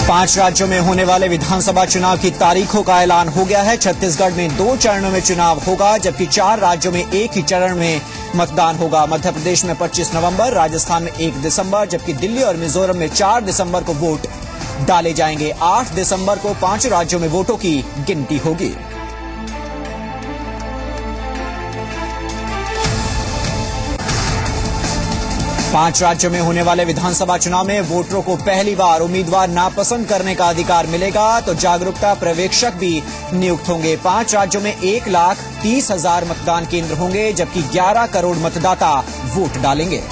5 राज्यों में होने वाले विधानसभा चुनाव की तारीखों का ऐलान हो गया है। छत्तीसगढ़ में 2 चरणों में चुनाव होगा, जबकि 4 राज्यों में एक ही चरण में मतदान होगा। मध्य प्रदेश में 25 नवंबर, राजस्थान में 1 दिसंबर, जबकि दिल्ली और मिजोरम में 4 दिसंबर को वोट डाले जाएंगे। 8 दिसंबर को 5 राज्यों में वोटों की गिनती होगी। पांच राज्यों में होने वाले विधानसभा चुनाव में वोटरों को पहली बार उम्मीदवार नापसंद करने का अधिकार मिलेगा, तो जागरूकता पर्यवेक्षक भी नियुक्त होंगे। 5 राज्यों में 1,30,000 मतदान केंद्र होंगे, जबकि 11 करोड़ मतदाता वोट डालेंगे।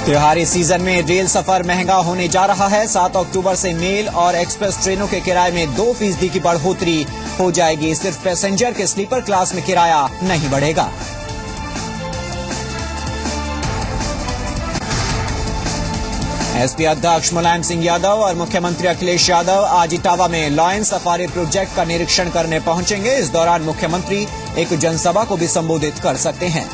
त्योहारी सीजन में रेल सफर महंगा होने जा रहा है। 7 अक्टूबर से मेल और एक्सप्रेस ट्रेनों के किराए में 2% की बढ़ोतरी हो जाएगी। सिर्फ पैसेंजर के स्लीपर क्लास में किराया नहीं बढ़ेगा। एसपी अध्यक्ष मुलायम सिंह यादव और मुख्यमंत्री अखिलेश यादव आज इटावा में लॉयन सफारी प्रोजेक्ट का निरीक्षण करने पहुंचेंगे। इस दौरान मुख्यमंत्री एक जनसभा को भी संबोधित कर सकते हैं।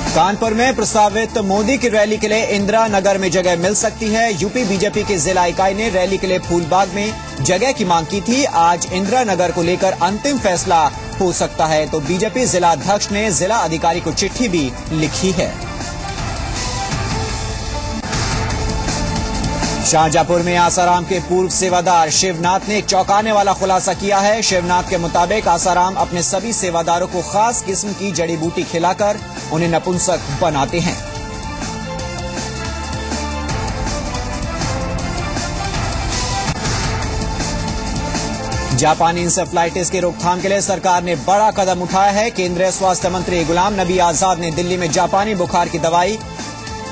कानपुर में प्रस्तावित मोदी की रैली के लिए इंदिरा नगर में जगह मिल सकती है। यूपी बीजेपी की जिला इकाई ने रैली के लिए फूलबाग में जगह की मांग की थी। आज इंदिरा नगर को लेकर अंतिम फैसला हो सकता है, तो बीजेपी जिला अध्यक्ष ने जिला अधिकारी को चिट्ठी भी लिखी है। शाहजहांपुर में आसाराम के पूर्व सेवादार शिवनाथ ने एक चौंकाने वाला खुलासा किया है। शिवनाथ के मुताबिक आसाराम अपने सभी सेवादारों को खास किस्म की जड़ी बूटी खिलाकर उन्हें नपुंसक बनाते हैं। जापानी इंसेफ्लाइटिस की रोकथाम के लिए सरकार ने बड़ा कदम उठाया है। केंद्रीय स्वास्थ्य मंत्री गुलाम नबी आजाद ने दिल्ली में जापानी बुखार की दवाई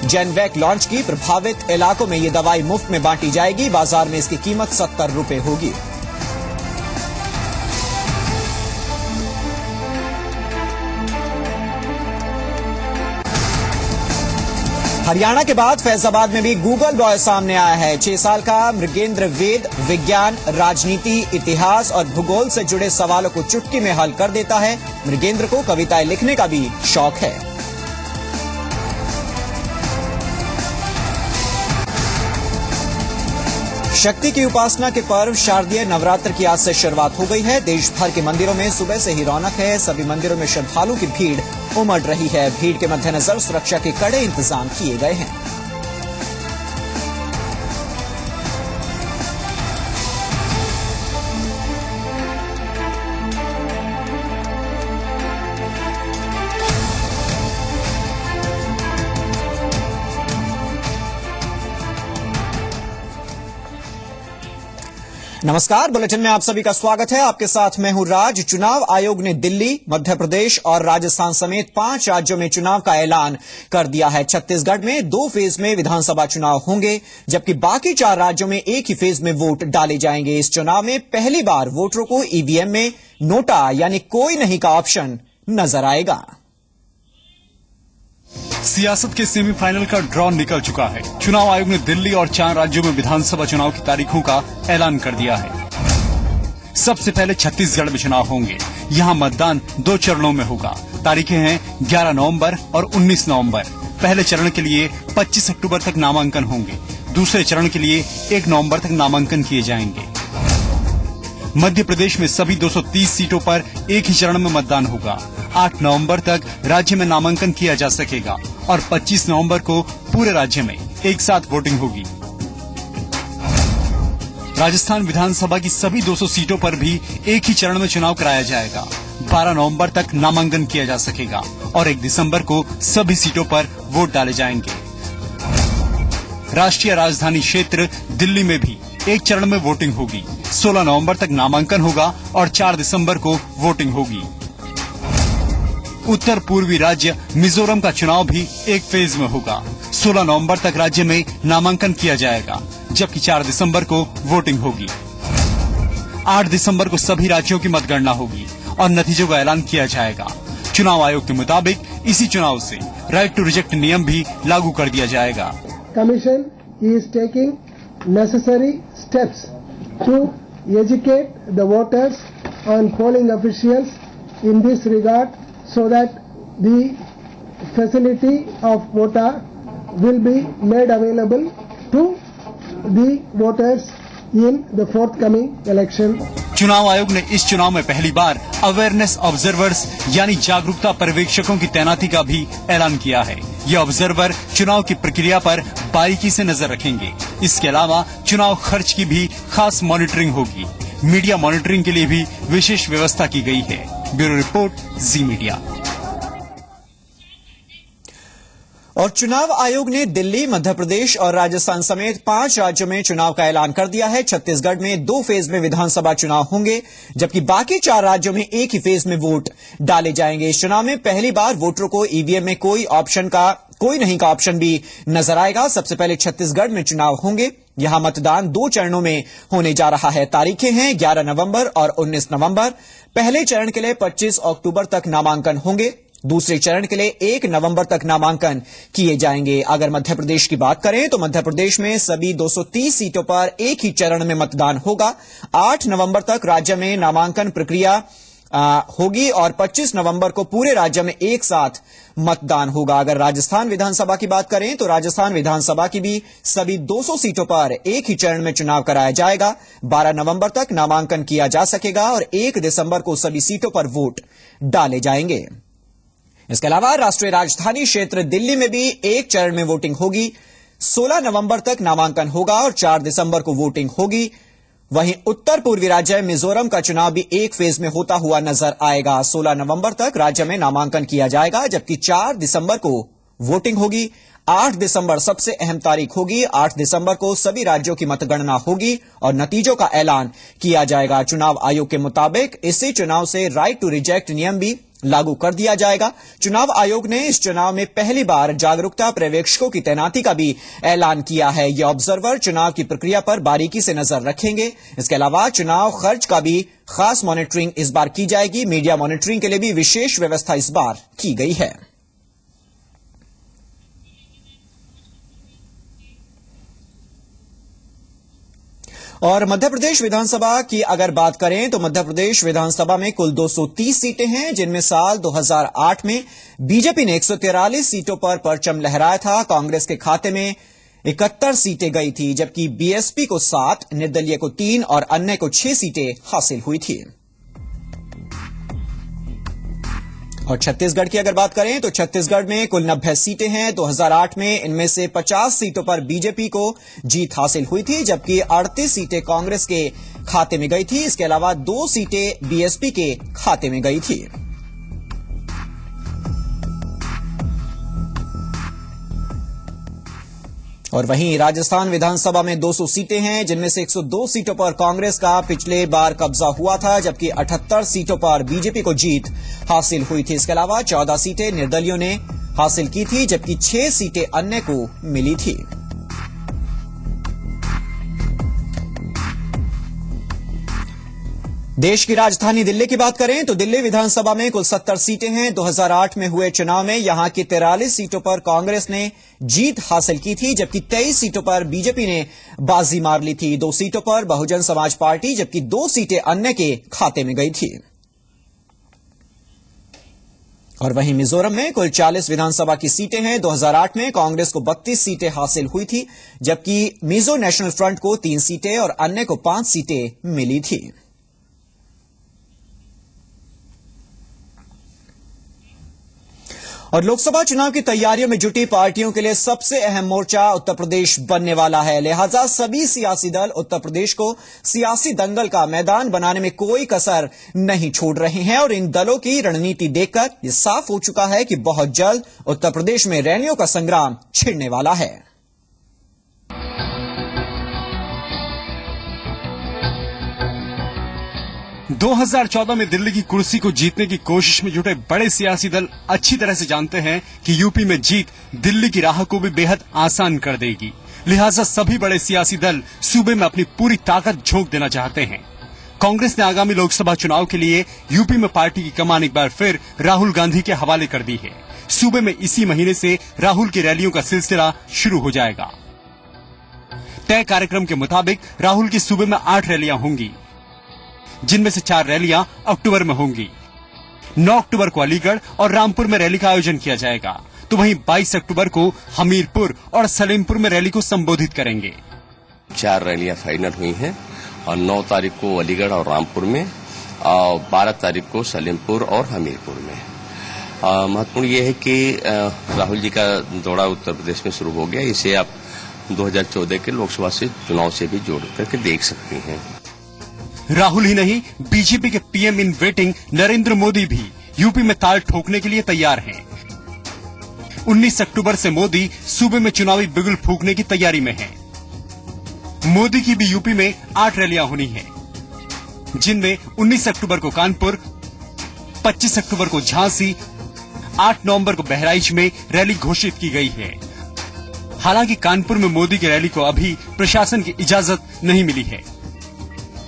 जेनवैक लॉन्च की। प्रभावित इलाकों में ये दवाई मुफ्त में बांटी जाएगी। बाजार में इसकी कीमत 70 रुपए होगी। हरियाणा के बाद फैजाबाद में भी गूगल बॉय सामने आया है। 6 साल का मृगेंद्र वेद विज्ञान, राजनीति, इतिहास और भूगोल से जुड़े सवालों को चुटकी में हल कर देता है। मृगेंद्र को कविताएं लिखने का भी शौक है। शक्ति की उपासना के पर्व शारदीय नवरात्र की आज से शुरुआत हो गई है। देश भर के मंदिरों में सुबह से ही रौनक है। सभी मंदिरों में श्रद्धालुओं की भीड़ उमड़ रही है। भीड़ के मद्देनजर सुरक्षा के कड़े इंतजाम किए गए हैं। नमस्कार, बुलेटिन में आप सभी का स्वागत है। आपके साथ मैं हूं राज। चुनाव आयोग ने दिल्ली, मध्य प्रदेश और राजस्थान समेत 5 राज्यों में चुनाव का ऐलान कर दिया है। छत्तीसगढ़ में 2 फेज में विधानसभा चुनाव होंगे, जबकि बाकी 4 राज्यों में एक ही फेज में वोट डाले जाएंगे। इस चुनाव में पहली बार वोटरों को ईवीएम में नोटा यानी कोई नहीं का ऑप्शन नजर आएगा। सियासत के सेमीफाइनल का ड्रॉ निकल चुका है। चुनाव आयोग ने दिल्ली और 4 राज्यों में विधानसभा चुनाव की तारीखों का ऐलान कर दिया है। सबसे पहले छत्तीसगढ़ में चुनाव होंगे। यहाँ मतदान 2 चरणों में होगा। तारीखें हैं 11 नवंबर और 19 नवंबर। पहले चरण के लिए 25 अक्टूबर तक नामांकन होंगे। दूसरे चरण के लिए 1 नवंबर तक नामांकन किए जाएंगे। मध्य प्रदेश में सभी 230 सीटों पर एक ही चरण में मतदान होगा। 8 नवंबर तक राज्य में नामांकन किया जा सकेगा और 25 नवंबर को पूरे राज्य में एक साथ वोटिंग होगी। राजस्थान विधानसभा की सभी 200 सीटों पर भी एक ही चरण में चुनाव कराया जाएगा। 12 नवंबर तक नामांकन किया जा सकेगा और 1 दिसंबर को सभी सीटों पर वोट डाले जाएंगे। राष्ट्रीय राजधानी क्षेत्र दिल्ली में भी एक चरण में वोटिंग होगी। 16 नवंबर तक नामांकन होगा और 4 दिसंबर को वोटिंग होगी। उत्तर पूर्वी राज्य मिजोरम का चुनाव भी एक फेज में होगा। 16 नवंबर तक राज्य में नामांकन किया जाएगा, जबकि 4 दिसंबर को वोटिंग होगी। 8 दिसंबर को सभी राज्यों की मतगणना होगी और नतीजों का ऐलान किया जाएगा। चुनाव आयोग के मुताबिक इसी चुनाव से राइट टू रिजेक्ट नियम भी लागू कर दिया जाएगा। Commission is taking necessary steps to educate the voters on polling officials in this regard so that the facility of voter will be made available to the voters in the forthcoming election. चुनाव आयोग ने इस चुनाव में पहली बार awareness observers यानी जागरूकता पर्यवेक्षकों की तैनाती का भी ऐलान किया है। ये ऑब्जर्वर चुनाव की प्रक्रिया पर बारीकी से नजर रखेंगे। इसके अलावा चुनाव खर्च की भी खास मॉनिटरिंग होगी। मीडिया मॉनिटरिंग के लिए भी विशेष व्यवस्था की गई है। ब्यूरो रिपोर्ट, जी मीडिया। और चुनाव आयोग ने दिल्ली, मध्य प्रदेश और राजस्थान समेत 5 राज्यों में चुनाव का ऐलान कर दिया है। छत्तीसगढ़ में 2 फेज में विधानसभा चुनाव होंगे, जबकि बाकी 4 राज्यों में एक ही फेज में वोट डाले जाएंगे। इस चुनाव में पहली बार वोटरों को ईवीएम में कोई नहीं का ऑप्शन भी नजर आएगा। सबसे पहले छत्तीसगढ़ में चुनाव होंगे। यहां मतदान 2 चरणों में होने जा रहा है। तारीखें हैं 11 नवंबर और 19 नवंबर। पहले चरण के लिए 25 अक्टूबर तक नामांकन होंगे। दूसरे चरण के लिए 1 नवंबर तक नामांकन किए जाएंगे। अगर मध्य प्रदेश की बात करें तो मध्य प्रदेश में सभी 230 सीटों पर एक ही चरण में मतदान होगा। 8 नवंबर तक राज्य में नामांकन प्रक्रिया होगी और 25 नवंबर को पूरे राज्य में एक साथ मतदान होगा। अगर राजस्थान विधानसभा की बात करें तो राजस्थान विधानसभा की भी सभी 200 सीटों पर एक ही चरण में चुनाव कराया जाएगा। 12 नवंबर तक नामांकन किया जा सकेगा और 1 दिसंबर को सभी सीटों पर वोट डाले जाएंगे। इसके अलावा राष्ट्रीय राजधानी क्षेत्र दिल्ली में भी एक चरण में वोटिंग होगी। 16 नवंबर तक नामांकन होगा और 4 दिसंबर को वोटिंग होगी। वहीं उत्तर पूर्वी राज्य मिजोरम का चुनाव भी एक फेज में होता हुआ नजर आएगा। 16 नवंबर तक राज्य में नामांकन किया जाएगा, जबकि 4 दिसंबर को वोटिंग होगी। 8 दिसंबर सबसे अहम तारीख होगी। 8 दिसंबर को सभी राज्यों की मतगणना होगी और नतीजों का ऐलान किया जाएगा। चुनाव आयोग के मुताबिक इसी चुनाव से राइट टू रिजेक्ट नियम भी लागू कर दिया जाएगा। चुनाव आयोग ने इस चुनाव में पहली बार जागरूकता पर्यवेक्षकों की तैनाती का भी ऐलान किया है। ये ऑब्जर्वर चुनाव की प्रक्रिया पर बारीकी से नजर रखेंगे। इसके अलावा चुनाव खर्च का भी खास मॉनिटरिंग इस बार की जाएगी। मीडिया मॉनिटरिंग के लिए भी विशेष व्यवस्था इस बार की गई है। और मध्य प्रदेश विधानसभा की अगर बात करें तो मध्य प्रदेश विधानसभा में कुल 230 सीटें हैं, जिनमें साल 2008 में बीजेपी ने 143 सीटों पर परचम लहराया था। कांग्रेस के खाते में 71 सीटें गई थी, जबकि बीएसपी को 7, निर्दलीय को 3 और अन्य को 6 सीटें हासिल हुई थी। और छत्तीसगढ़ की अगर बात करें तो छत्तीसगढ़ में कुल 90 सीटें हैं। 2008 में इनमें से 50 सीटों पर बीजेपी को जीत हासिल हुई थी, जबकि 38 सीटें कांग्रेस के खाते में गई थी। इसके अलावा 2 सीटें बीएसपी के खाते में गई थी। और वहीं राजस्थान विधानसभा में 200 सीटें हैं, जिनमें से 102 सीटों पर कांग्रेस का पिछले बार कब्जा हुआ था, जबकि 78 सीटों पर बीजेपी को जीत हासिल हुई थी। इसके अलावा 14 सीटें निर्दलियों ने हासिल की थी, जबकि 6 सीटें अन्य को मिली थी। देश की राजधानी दिल्ली की बात करें तो दिल्ली विधानसभा में कुल 70 सीटें हैं। 2008 में हुए चुनाव में यहां की 43 सीटों पर कांग्रेस ने जीत हासिल की थी, जबकि 23 सीटों पर बीजेपी ने बाजी मार ली थी। 2 सीटों पर बहुजन समाज पार्टी, जबकि 2 सीटें अन्य के खाते में गई थी। और वहीं मिजोरम में कुल 40 विधानसभा की सीटें हैं। 2008 में कांग्रेस को 32 सीटें हासिल हुई थी, जबकि मिजो नेशनल फ्रंट को 3 सीटें और अन्य को 5 सीटें मिली थी। और लोकसभा चुनाव की तैयारियों में जुटी पार्टियों के लिए सबसे अहम मोर्चा उत्तर प्रदेश बनने वाला है। लिहाजा सभी सियासी दल उत्तर प्रदेश को सियासी दंगल का मैदान बनाने में कोई कसर नहीं छोड़ रहे हैं और इन दलों की रणनीति देखकर यह साफ हो चुका है कि बहुत जल्द उत्तर प्रदेश में रैलियों का संग्राम छिड़ने वाला है। 2014 में दिल्ली की कुर्सी को जीतने की कोशिश में जुटे बड़े सियासी दल अच्छी तरह से जानते हैं कि यूपी में जीत दिल्ली की राह को भी बेहद आसान कर देगी। लिहाजा सभी बड़े सियासी दल सूबे में अपनी पूरी ताकत झोंक देना चाहते हैं। कांग्रेस ने आगामी लोकसभा चुनाव के लिए यूपी में पार्टी की कमान एक बार फिर राहुल गांधी के हवाले कर दी है। सूबे में इसी महीने से राहुल की रैलियों का सिलसिला शुरू हो जाएगा। तय कार्यक्रम के मुताबिक राहुल की सूबे में 8 रैलियां होंगी। जिनमें से 4 रैलियां अक्टूबर में होंगी। 9 अक्टूबर को अलीगढ़ और रामपुर में रैली का आयोजन किया जाएगा, तो वहीं 22 अक्टूबर को हमीरपुर और सलेमपुर में रैली को संबोधित करेंगे। 4 रैलियां फाइनल हुई हैं और 9 तारीख को अलीगढ़ और रामपुर में और 12 तारीख को सलेमपुर और हमीरपुर में। महत्वपूर्ण ये है कि राहुल जी का दौरा उत्तर प्रदेश में शुरू हो गया। इसे आप 2014 के लोकसभा से चुनाव से भी जोड़ करके देख सकती हैं। राहुल ही नहीं, बीजेपी के PM in waiting Narendra Modi भी यूपी में ताल ठोकने के लिए तैयार हैं। 19 अक्टूबर से मोदी सूबे में चुनावी बिगुल फूंकने की तैयारी में हैं। मोदी की भी यूपी में 8 रैलियां होनी हैं, जिनमें 19 अक्टूबर को कानपुर, 25 अक्टूबर को झांसी, 8 नवंबर को बहराइच में रैली घोषित की गई है। हालांकि कानपुर में मोदी की रैली को अभी प्रशासन की इजाजत नहीं मिली है।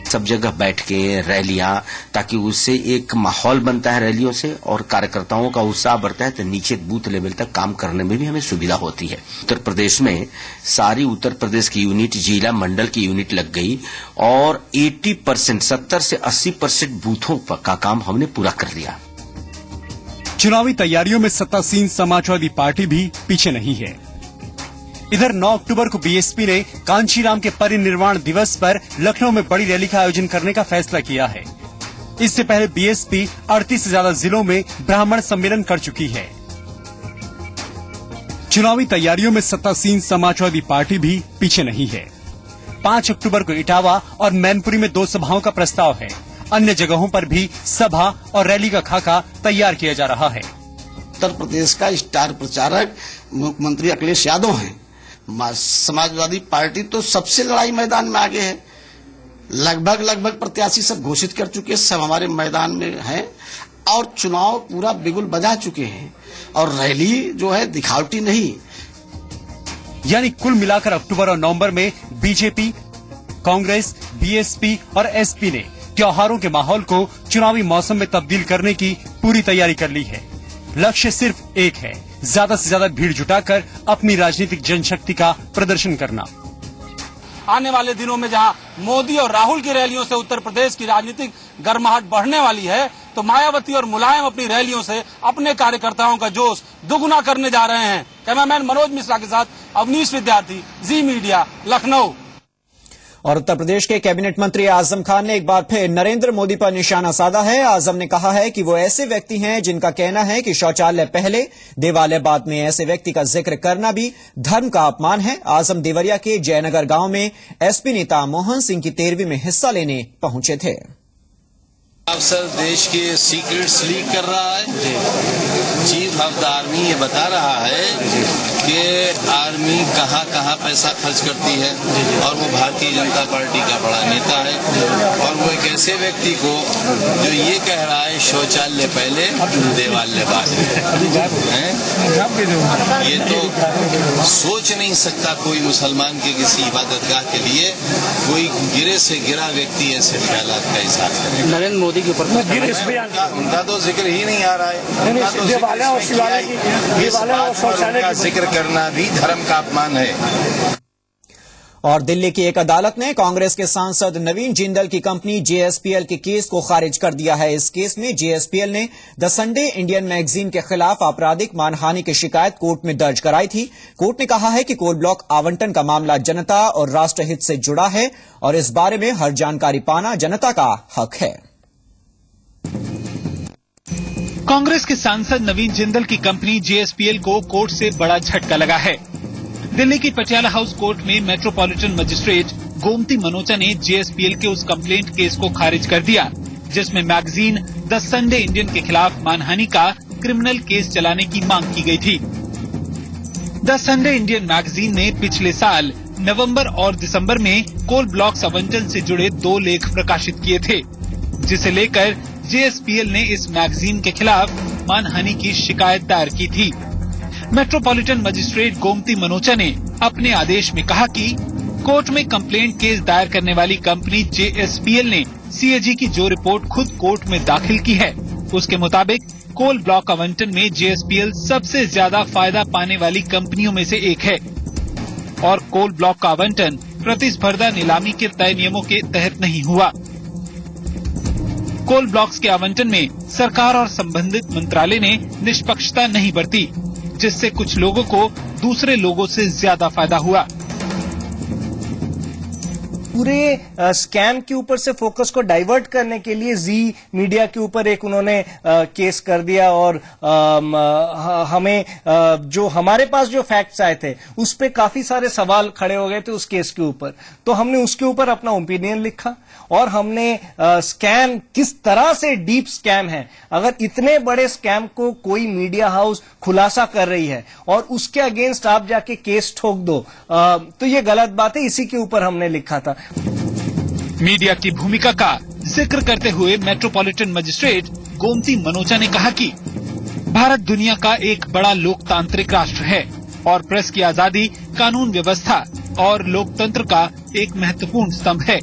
सब जगह बैठ के रैलियां, ताकि उससे एक माहौल बनता है रैलियों से और कार्यकर्ताओं का उत्साह बढ़ता है, तो नीचे बूथ लेवल तक काम करने में भी हमें सुविधा होती है। उत्तर प्रदेश में सारी उत्तर प्रदेश की यूनिट, जिला मंडल की यूनिट लग गई और 80% 70 से 80% बूथों का काम हमने पूरा कर लिया। चुनावी तैयारियों में सत्तासीन समाजवादी पार्टी भी पीछे नहीं है। इधर 9 अक्टूबर को बीएसपी ने कांचीराम के परिनिर्वाण दिवस पर लखनऊ में बड़ी रैली का आयोजन करने का फैसला किया है। इससे पहले बीएसपी 38 से ज्यादा जिलों में ब्राह्मण सम्मेलन कर चुकी है। चुनावी तैयारियों में सत्तासीन समाजवादी पार्टी भी पीछे नहीं है। 5 अक्टूबर को इटावा और मैनपुरी में 2 सभाओं का प्रस्ताव है। अन्य जगहों पर भी सभा और रैली का खाका तैयार किया जा रहा है। उत्तर प्रदेश का स्टार प्रचारक मुख्यमंत्री अखिलेश यादव हैं। समाजवादी पार्टी तो सबसे लड़ाई मैदान में आगे है। लगभग प्रत्याशी सब घोषित कर चुके, सब हमारे मैदान में हैं और चुनाव पूरा बिगुल बजा चुके हैं और रैली जो है दिखावटी नहीं। यानी कुल मिलाकर अक्टूबर और नवंबर में बीजेपी, कांग्रेस, बीएसपी और एसपी ने त्योहारों के माहौल को चुनावी मौसम में तब्दील करने की पूरी तैयारी कर ली है। लक्ष्य सिर्फ एक है, ज्यादा से ज्यादा भीड़ जुटाकर अपनी राजनीतिक जनशक्ति का प्रदर्शन करना। आने वाले दिनों में जहां मोदी और राहुल की रैलियों से उत्तर प्रदेश की राजनीतिक गर्माहट बढ़ने वाली है, तो मायावती और मुलायम अपनी रैलियों से अपने कार्यकर्ताओं का जोश दुगुना करने जा रहे हैं। कैमरामैन मनोज मिश्रा के साथ अवनीश विद्यार्थी, जी मीडिया, लखनऊ। और उत्तर प्रदेश के कैबिनेट मंत्री आजम खान ने एक बार फिर नरेंद्र मोदी पर निशाना साधा है। आजम ने कहा है कि वो ऐसे व्यक्ति हैं जिनका कहना है कि शौचालय पहले देवालय बाद में। ऐसे व्यक्ति का जिक्र करना भी धर्म का अपमान है। आजम देवरिया के जयनगर गांव में एसपी नेता मोहन सिंह की 13वीं में हिस्सा लेने पहुंचे थे। अफसर देश के सीक्रेट्स लीक कर रहा है। चीफ ऑफ द आर्मी ये बता रहा है कि आर्मी कहाँ कहाँ पैसा खर्च करती है और वो भारतीय जनता पार्टी का बड़ा नेता है। और वो एक ऐसे व्यक्ति को जो ये कह रहा है शौचालय पहले देवालय बाद में, ये तो सोच नहीं सकता कोई मुसलमान के किसी इबादतगाह के लिए कोई गिरे से गिरा व्यक्ति ऐसे ख्यालात का इज़हार करे। नरेंद्र मोदी के ऊपर उनका तो जिक्र ही नहीं आ रहा है। देवालय का जिक्र करना भी धर्म का अपमान है। और दिल्ली की एक अदालत ने कांग्रेस के सांसद नवीन जिंदल की कंपनी जेएसपीएल के केस को खारिज कर दिया है। इस केस में जेएसपीएल ने द संडे इंडियन मैगजीन के खिलाफ आपराधिक मानहानि की शिकायत कोर्ट में दर्ज कराई थी। कोर्ट ने कहा है कि कोल ब्लॉक आवंटन का मामला जनता और राष्ट्रहित से जुड़ा है और इस बारे में हर जानकारी पाना जनता का हक है। कांग्रेस के सांसद नवीन जिंदल की कंपनी जेएसपीएल को कोर्ट से बड़ा झटका लगा है। दिल्ली की पटियाला हाउस कोर्ट में मेट्रोपॉलिटन मजिस्ट्रेट गोमती मनोचा ने जेएसपीएल के उस कंप्लेंट केस को खारिज कर दिया जिसमें मैगजीन द संडे इंडियन के खिलाफ मानहानि का क्रिमिनल केस चलाने की मांग की गई थी। द संडे इंडियन मैगजीन ने पिछले साल नवंबर और दिसंबर में कोल ब्लॉक्स आवंटन से जुड़े 2 लेख प्रकाशित किए थे, जिसे लेकर जेएसपीएल ने इस मैगजीन के खिलाफ मानहानि की शिकायत दायर की थी। मेट्रोपॉलिटन मजिस्ट्रेट गोमती मनोचा ने अपने आदेश में कहा कि कोर्ट में कंप्लेंट केस दायर करने वाली कंपनी जेएसपीएल ने सीएजी की जो रिपोर्ट खुद कोर्ट में दाखिल की है, उसके मुताबिक कोल ब्लॉक आवंटन में जेएसपीएल सबसे ज्यादा फायदा पाने वाली कंपनियों में से एक है और कोल ब्लॉक का आवंटन प्रतिस्पर्धा नीलामी के तय नियमों के तहत नहीं हुआ। कोल ब्लॉक्स के आवंटन में सरकार और संबंधित मंत्रालय ने निष्पक्षता नहीं बरती, जिससे कुछ लोगों को दूसरे लोगों से ज्यादा फायदा हुआ। पूरे स्कैम के ऊपर से फोकस को डाइवर्ट करने के लिए जी मीडिया के ऊपर एक उन्होंने केस कर दिया और हमें जो हमारे पास जो फैक्ट्स आए थे उस पे काफी सारे सवाल खड़े हो गए थे उस केस के ऊपर। तो हमने उसके ऊपर अपना ओपिनियन लिखा और हमने स्कैम किस तरह से डीप स्कैम है, अगर इतने बड़े स्कैम को कोई मीडिया हाउस खुलासा कर रही है और उसके अगेंस्ट आप जाके केस ठोक दो तो ये गलत बात है। इसी के ऊपर हमने लिखा था। मीडिया की भूमिका का जिक्र करते हुए मेट्रोपॉलिटन मजिस्ट्रेट गोमती मनोचा ने कहा कि भारत दुनिया का एक बड़ा लोकतांत्रिक राष्ट्र है और प्रेस की आजादी कानून व्यवस्था और लोकतंत्र का एक महत्वपूर्ण स्तंभ है।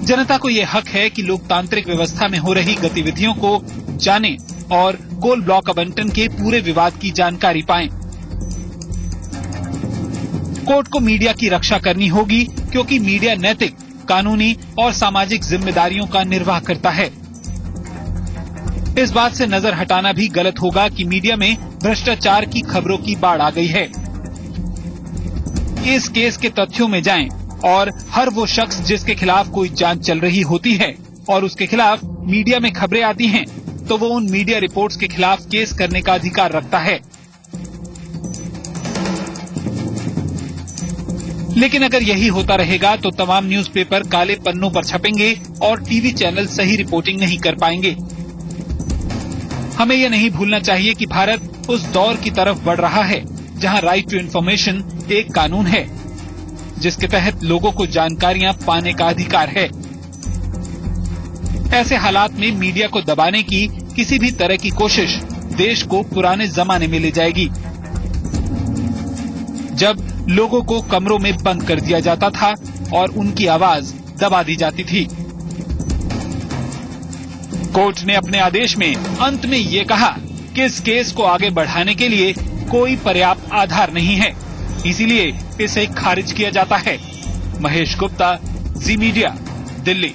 जनता को ये हक है कि लोकतांत्रिक व्यवस्था में हो रही गतिविधियों को जाने और कोल ब्लॉक आवंटन के पूरे विवाद की जानकारी पाएं। कोर्ट को मीडिया की रक्षा करनी होगी क्योंकि मीडिया नैतिक, कानूनी और सामाजिक जिम्मेदारियों का निर्वाह करता है। इस बात से नजर हटाना भी गलत होगा कि मीडिया में भ्रष्टाचार की खबरों की बाढ़ आ गई है। इस केस के तथ्यों में जाएं और हर वो शख्स जिसके खिलाफ कोई जांच चल रही होती है और उसके खिलाफ मीडिया में खबरें आती हैं, तो वो उन मीडिया रिपोर्ट्स के खिलाफ केस करने का अधिकार रखता है। लेकिन अगर यही होता रहेगा तो तमाम न्यूज़पेपर काले पन्नों पर छपेंगे और टीवी चैनल सही रिपोर्टिंग नहीं कर पाएंगे। हमें यह नहीं भूलना चाहिए कि भारत उस दौर की तरफ बढ़ रहा है जहां राइट टू इन्फॉर्मेशन एक कानून है, जिसके तहत लोगों को जानकारियां पाने का अधिकार है। ऐसे हालात में मीडिया को दबाने की किसी भी तरह की कोशिश देश को पुराने जमाने में ले जाएगी, जब लोगों को कमरों में बंद कर दिया जाता था और उनकी आवाज दबा दी जाती थी। कोर्ट ने अपने आदेश में अंत में ये कहा कि इस केस को आगे बढ़ाने के लिए कोई पर्याप्त आधार नहीं है, इसीलिए इसे खारिज किया जाता है। महेश गुप्ता, जी मीडिया, दिल्ली।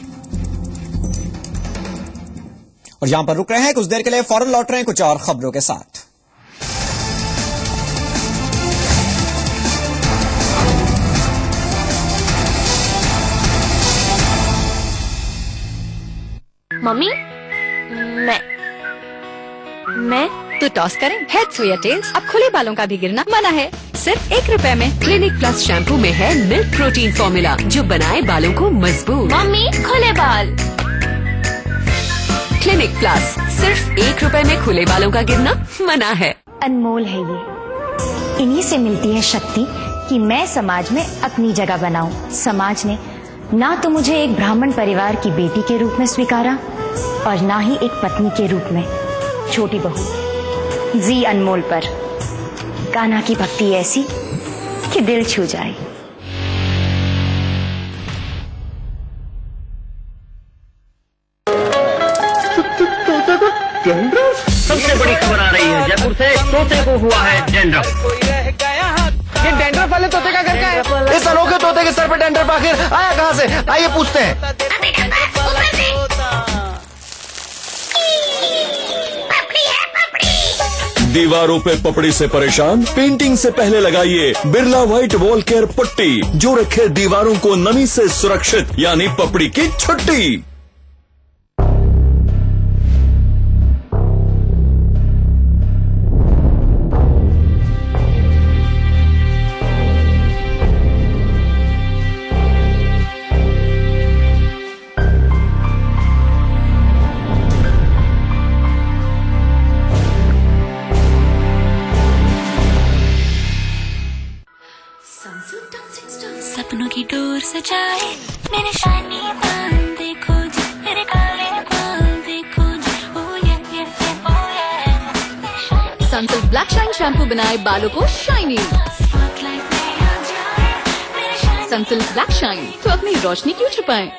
और यहां पर रुक रहे हैं, कुछ देर के लिए फौरन लौट रहे हैं कुछ और खबरों के साथ। मम्मी, मैं तो टॉस करें हेड्स या टेल्स। अब खुले बालों का भी गिरना मना है, सिर्फ ₹1 में। क्लिनिक प्लस शैम्पू में है मिल्क प्रोटीन फॉर्मूला जो बनाए बालों को मजबूत। मम्मी, खुले बाल। क्लिनिक प्लस, सिर्फ ₹1 में खुले बालों का गिरना मना है। अनमोल है ये, इन्हीं से मिलती है शक्ति कि मैं समाज में अपनी जगह बनाऊं। समाज ने ना तो मुझे एक ब्राह्मण परिवार की बेटी के रूप में स्वीकारा और ना ही एक पत्नी के रूप में छोटी बहू। जी अनमोल पर कान्हा की भक्ति ऐसी कि दिल छू जाए। सबसे बड़ी खबर आ रही है जयपुर से, तोते को हुआ है डैंड्रफ। ये डैंड्रफ वाले तोते का घर का है? इस अनोखे तोते के सर पे डैंड्रफ आखिर आया कहाँ से? आइए पूछते हैं। दीवारों पे पपड़ी से परेशान? पेंटिंग से पहले लगाइए बिरला व्हाइट वॉल केयर पट्टी, जो रखे दीवारों को नमी से सुरक्षित, यानी पपड़ी की छुट्टी। सपनों की डोर सजाए मेरे शाइनी बाल देखो जी, मेरे काले बाल देखो जी, ओ ये ओ ये। सनसिल्क ब्लैक शाइन शैम्पू बनाए बालों को शाइनी। सनसिल्क ब्लैक शाइन, तो अपनी रोशनी क्यों छुपाएं?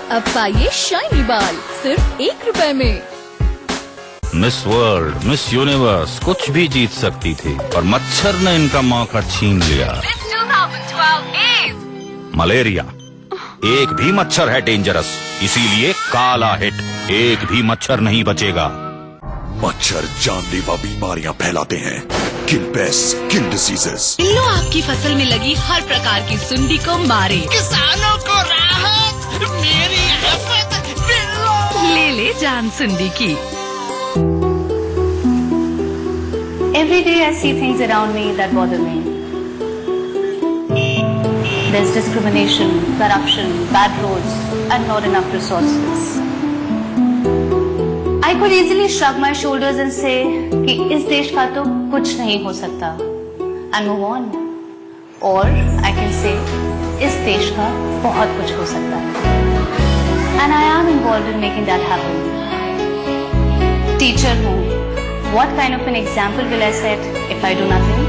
अब पाइए शाइनी बाल सिर्फ ₹1 में। मिस वर्ल्ड, मिस यूनिवर्स कुछ भी जीत सकती थी और मच्छर ने इनका मौका छीन लिया। मलेरिया, एक भी मच्छर है डेंजरस, इसीलिए काला हिट। एक भी मच्छर नहीं बचेगा। मच्छर जानलेवा बीमारियां फैलाते हैं। किल पेस्ट, किल डिसीजेस। लो आपकी फसल में लगी हर प्रकार की सुंडी को मारे, किसानों को राहत, मेरी आफत बिल्लो। ले जान सुंडी की। Every day I see things around me that bother me. There's discrimination, corruption, bad roads, and not enough resources. I could easily shrug my shoulders and say कि इस देश का तो कुछ नहीं हो सकता and move on. Or I can say इस देश का बहुत कुछ हो सकता है. And I am involved in making that happen. Teacher हूँ. What kind of an example will I set if I do nothing?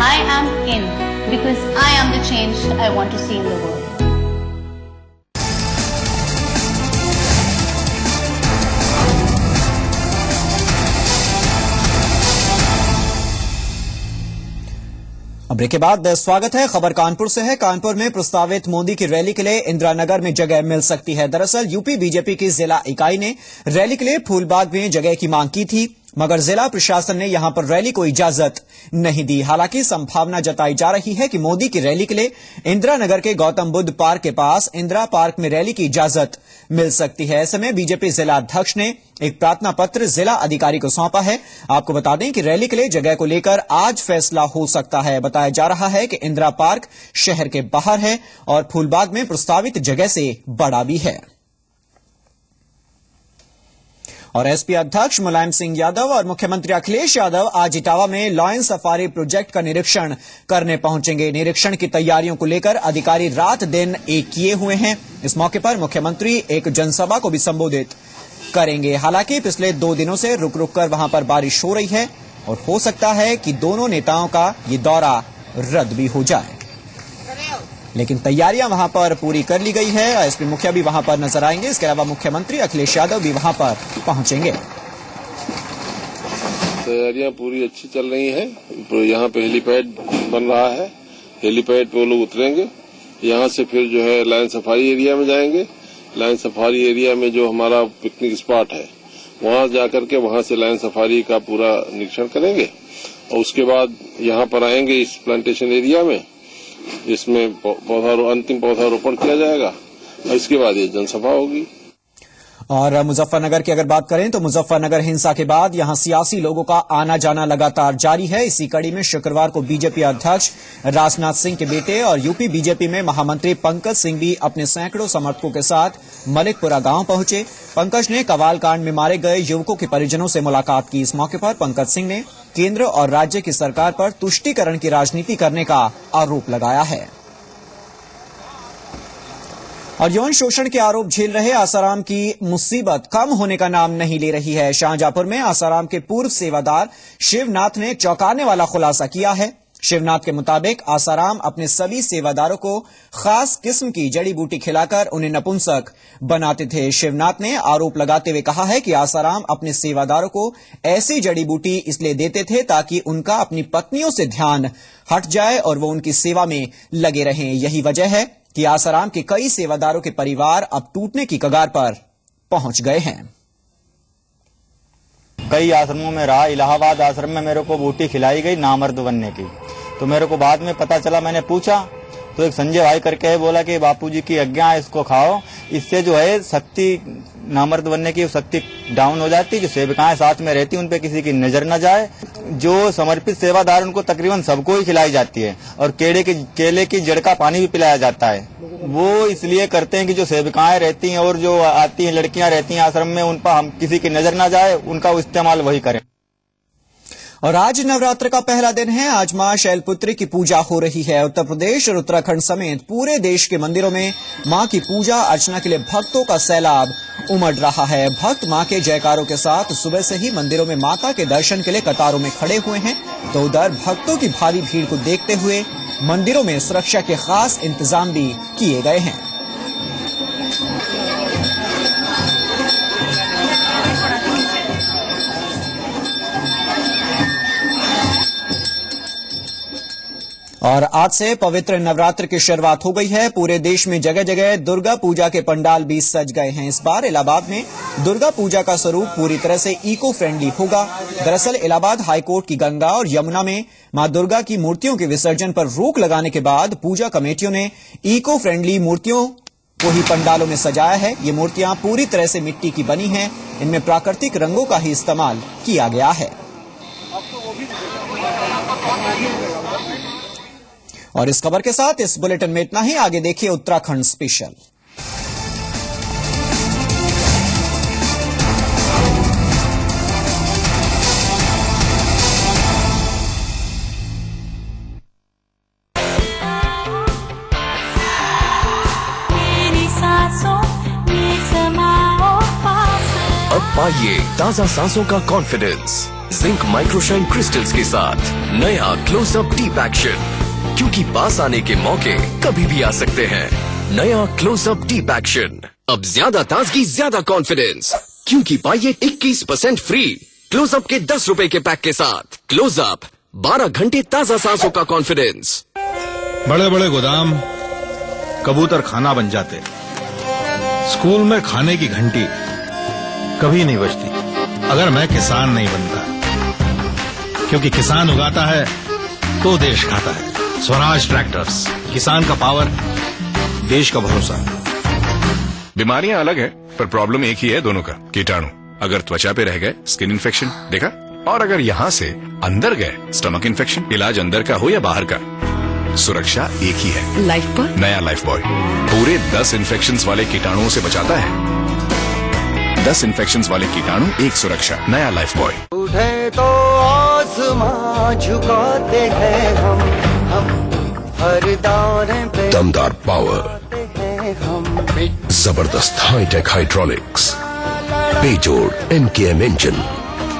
I am in because I am the change I want to see in the world. अब break के बाद स्वागत है। खबर कानपुर से है। कानपुर में प्रस्तावित मोदी की रैली के लिए इंदिरा नगर में जगह मिल सकती है। दरअसल यूपी बीजेपी की जिला इकाई ने रैली के लिए फूलबाग में जगह की मांग की थी, मगर जिला प्रशासन ने यहां पर रैली को इजाजत नहीं दी। हालांकि संभावना जताई जा रही है कि मोदी की रैली के लिए इंदिरा नगर के गौतम बुद्ध पार्क के पास इंदिरा पार्क में रैली की इजाजत मिल सकती है। ऐसे में बीजेपी जिला अध्यक्ष ने एक प्रार्थना पत्र जिला अधिकारी को सौंपा है। आपको बता दें कि रैली के लिए जगह को लेकर आज फैसला हो सकता है। बताया जा रहा है कि इंदिरा पार्क शहर के बाहर है और फूलबाग में प्रस्तावित जगह से बड़ा भी है। और एसपी अध्यक्ष मुलायम सिंह यादव और मुख्यमंत्री अखिलेश यादव आज इटावा में लॉयन सफारी प्रोजेक्ट का निरीक्षण करने पहुंचेंगे। निरीक्षण की तैयारियों को लेकर अधिकारी रात दिन एक किए हुए हैं। इस मौके पर मुख्यमंत्री एक जनसभा को भी संबोधित करेंगे। हालांकि पिछले 2 दिनों से रुक रुक कर वहां पर बारिश हो रही है और हो सकता है कि दोनों नेताओं का ये दौरा रद्द भी हो जाए, लेकिन तैयारियां वहां पर पूरी कर ली गई है। एसपी मुखिया भी वहां पर नजर आएंगे। इसके अलावा मुख्यमंत्री अखिलेश यादव भी वहां पर पहुंचेंगे। तैयारियां पूरी अच्छी चल रही हैं। यहाँ पे हेलीपैड बन रहा है, हेलीपैड पे वो लोग उतरेंगे। यहाँ से फिर जो है लायन सफारी एरिया में जाएंगे। लायन सफारी एरिया में जो हमारा पिकनिक स्पॉट है वहां जाकर के वहां से लायन सफारी का पूरा निरीक्षण करेंगे और उसके बाद यहाँ पर आएंगे इस प्लांटेशन एरिया में, इसमें अंतिम पौधारोपण किया जाएगा और इसके बाद ये जनसभा होगी। और मुजफ्फरनगर की अगर बात करें तो मुजफ्फरनगर हिंसा के बाद यहां सियासी लोगों का आना जाना लगातार जारी है। इसी कड़ी में शुक्रवार को बीजेपी अध्यक्ष राजनाथ सिंह के बेटे और यूपी बीजेपी में महामंत्री पंकज सिंह भी अपने सैकड़ों समर्थकों के साथ मलिकपुरा गांव पहुंचे। पंकज ने कवाल कांड में मारे गए युवकों के परिजनों से मुलाकात की। इस मौके पर पंकज सिंह ने केंद्र और राज्य की सरकार पर तुष्टीकरण की राजनीति करने का आरोप लगाया है। और यौन शोषण के आरोप झेल रहे आसाराम की मुसीबत कम होने का नाम नहीं ले रही है। शाहजहांपुर में आसाराम के पूर्व सेवादार शिवनाथ ने चौंकाने वाला खुलासा किया है। शिवनाथ के मुताबिक आसाराम अपने सभी सेवादारों को खास किस्म की जड़ी बूटी खिलाकर उन्हें नपुंसक बनाते थे। शिवनाथ ने आरोप लगाते हुए कहा है कि आसाराम अपने सेवादारों को ऐसी जड़ी बूटी इसलिए देते थे ताकि उनका अपनी पत्नियों से ध्यान हट जाए और वो उनकी सेवा में लगे रहें। यही वजह है कि आसाराम के कई सेवादारों के परिवार अब टूटने की कगार पर पहुंच गए हैं। कई आश्रमों में रहा, इलाहाबाद आश्रम में मेरे को बूटी खिलाई गई नामर्द बनने की। तो मेरे को बाद में पता चला, मैंने पूछा तो एक संजय भाई करके है, बोला कि बापूजी की आज्ञा है, इसको खाओ, इससे जो है शक्ति नामर्द बनने की शक्ति डाउन हो जाती। जो सेविकाएं साथ में रहती उन पे किसी की नजर न जाए। जो समर्पित सेवादार उनको तकरीबन सबको ही खिलाई जाती है और केले की जड़ का पानी भी पिलाया जाता है। वो इसलिए करते हैं कि जो सेविकाएं रहती हैं और जो आती हैं लड़कियां रहती हैं आश्रम में, उन पर हम किसी की नजर न जाए, उनका इस्तेमाल वही करें। और आज नवरात्र का पहला दिन है। आज मां शैलपुत्री की पूजा हो रही है। उत्तर प्रदेश और उत्तराखंड समेत पूरे देश के मंदिरों में मां की पूजा अर्चना के लिए भक्तों का सैलाब उमड़ रहा है। भक्त मां के जयकारों के साथ सुबह से ही मंदिरों में माता के दर्शन के लिए कतारों में खड़े हुए हैं, तो उधर भक्तों की भारी भीड़ को देखते हुए मंदिरों में सुरक्षा के खास इंतजाम भी किए गए हैं। और आज से पवित्र नवरात्र की शुरुआत हो गई है। पूरे देश में जगह जगह दुर्गा पूजा के पंडाल भी सज गए हैं। इस बार इलाहाबाद में दुर्गा पूजा का स्वरूप पूरी तरह से इको फ्रेंडली होगा। दरअसल इलाहाबाद हाईकोर्ट की गंगा और यमुना में मां दुर्गा की मूर्तियों के विसर्जन पर रोक लगाने के बाद पूजा कमेटियों ने इको फ्रेंडली मूर्तियों को ही पंडालों में सजाया है। ये मूर्तियां पूरी तरह से मिट्टी की बनी हैं। इनमें प्राकृतिक रंगों का ही इस्तेमाल किया गया है। और इस खबर के साथ इस बुलेटिन में इतना ही। आगे देखिए उत्तराखंड स्पेशल। मेरी सांसों में समाओ पास। अब पाइए ताजा सांसों का कॉन्फिडेंस जिंक माइक्रोशाइन क्रिस्टल्स के साथ नया क्लोजअप डीप एक्शन, क्योंकि पास आने के मौके कभी भी आ सकते हैं। नया क्लोजअप डीप एक्शन, अब ज्यादा ताजगी ज्यादा कॉन्फिडेंस, क्योंकि पाइए 21% फ्री क्लोजअप के 10 रुपए के पैक के साथ। क्लोजअप 12 घंटे ताजा सांसों का कॉन्फिडेंस। बड़े बड़े गोदाम कबूतर खाना बन जाते, स्कूल में खाने की घंटी कभी नहीं बजती अगर मैं किसान नहीं बनता, क्योंकि किसान उगाता है तो देश खाता है। स्वराज ट्रैक्टर्स, किसान का पावर, देश का भरोसा। बीमारियां अलग है पर प्रॉब्लम एक ही है दोनों का, कीटाणु। अगर त्वचा पे रह गए स्किन इन्फेक्शन, देखा? और अगर यहाँ से अंदर गए स्टमक इन्फेक्शन, इलाज अंदर का हो या बाहर का, सुरक्षा एक ही है। लाइफ बॉय, नया लाइफ बॉय पूरे 10 इन्फेक्शंस वाले कीटाणुओं से बचाता है। 10 इन्फेक्शंस वाले कीटाणु, एक सुरक्षा। नया लाइफ बॉय। उठे तो आसमां झुकाते हैं हम हर दौरे पे। दमदार पावर, जबरदस्त हाईटेक हाइड्रोलिक्स, बेजोड़ MKM engine,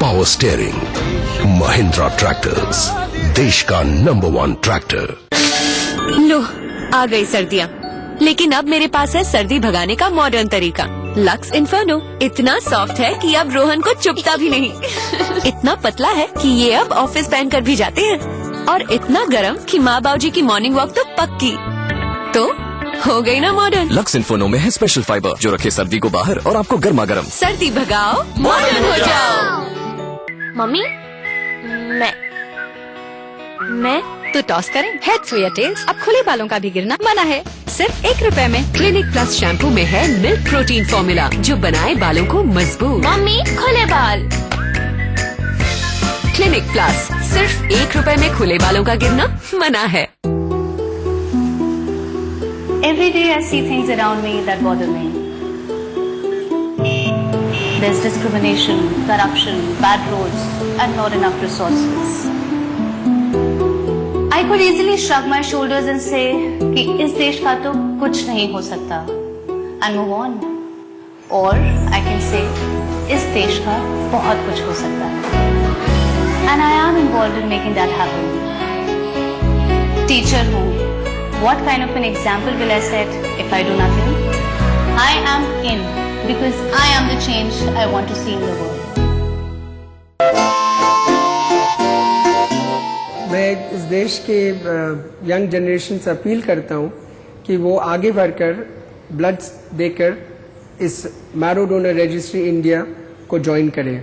power steering, Mahindra tractors, देश का नंबर 1 ट्रैक्टर। लो आ गई सर्दियाँ, लेकिन अब मेरे पास है सर्दी भगाने का मॉडर्न तरीका। लक्स इन्फर्नो इतना सॉफ्ट है कि अब रोहन को चुभता भी नहीं। इतना पतला है कि ये अब ऑफिस पहनकर भी जाते हैं, और इतना गर्म कि माँ बाबूजी की मॉर्निंग वॉक तो पक्की। तो हो गई ना मॉडर्न। लक्स इन्फर्नो में है स्पेशल फाइबर जो रखे सर्दी को बाहर और आपको गर्मा गर्म। सर्दी भगाओ, मॉडर्न हो जाओ। मम्मी मैं तो टॉस करें हेड्स या टेल्स। अब खुले बालों का भी गिरना मना है, सिर्फ 1 रुपए में। क्लिनिक प्लस शैम्पू में है मिल्क प्रोटीन फॉर्मूला जो बनाए बालों को मजबूत। मम्मी खुले बाल। क्लिनिक प्लस, सिर्फ 1 रुपए में खुले बालों का गिरना मना है। Every day I see things around me that bother me. There's discrimination, corruption, bad roads, and not enough resources. I could easily shrug my shoulders and say कि इस देश का तो कुछ नहीं हो सकता and move on. Or I can say इस देश का बहुत कुछ हो सकता है and I am involved in making that happen. Teacher हूँ. What kind of an example will I set if I do nothing? I am in because I am the change I want to see in the world. मैं इस देश के young generation से appeal करता हूं कि वो आगे बढ़कर ब्लड देकर इस मैरो डोनर रजिस्ट्री इंडिया को ज्वाइन करें।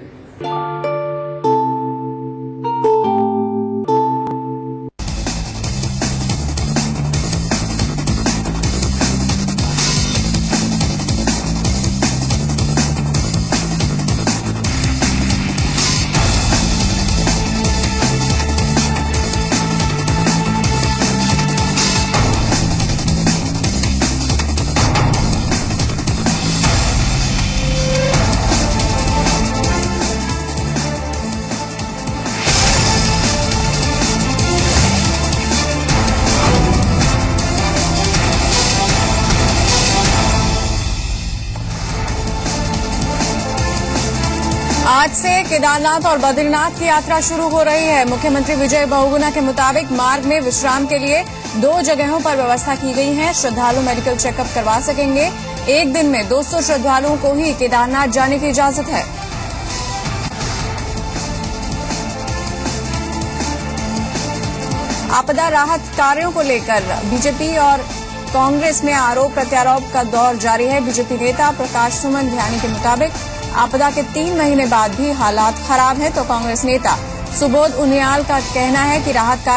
आज से केदारनाथ और बद्रीनाथ की यात्रा शुरू हो रही है। मुख्यमंत्री विजय बहुगुणा के मुताबिक मार्ग में विश्राम के लिए 2 जगहों पर व्यवस्था की गई है। श्रद्धालु मेडिकल चेकअप करवा सकेंगे। एक दिन में 200 श्रद्धालुओं को ही केदारनाथ जाने की इजाजत है। आपदा राहत कार्यों को लेकर बीजेपी और कांग्रेस में आरोप प्रत्यारोप का दौर जारी है। बीजेपी नेता प्रकाश सुमन ध्यानी के मुताबिक आपदा के 3 महीने बाद भी हालात खराब हैं, तो कांग्रेस नेता सुबोध उनियाल का कहना है कि राहत कार्य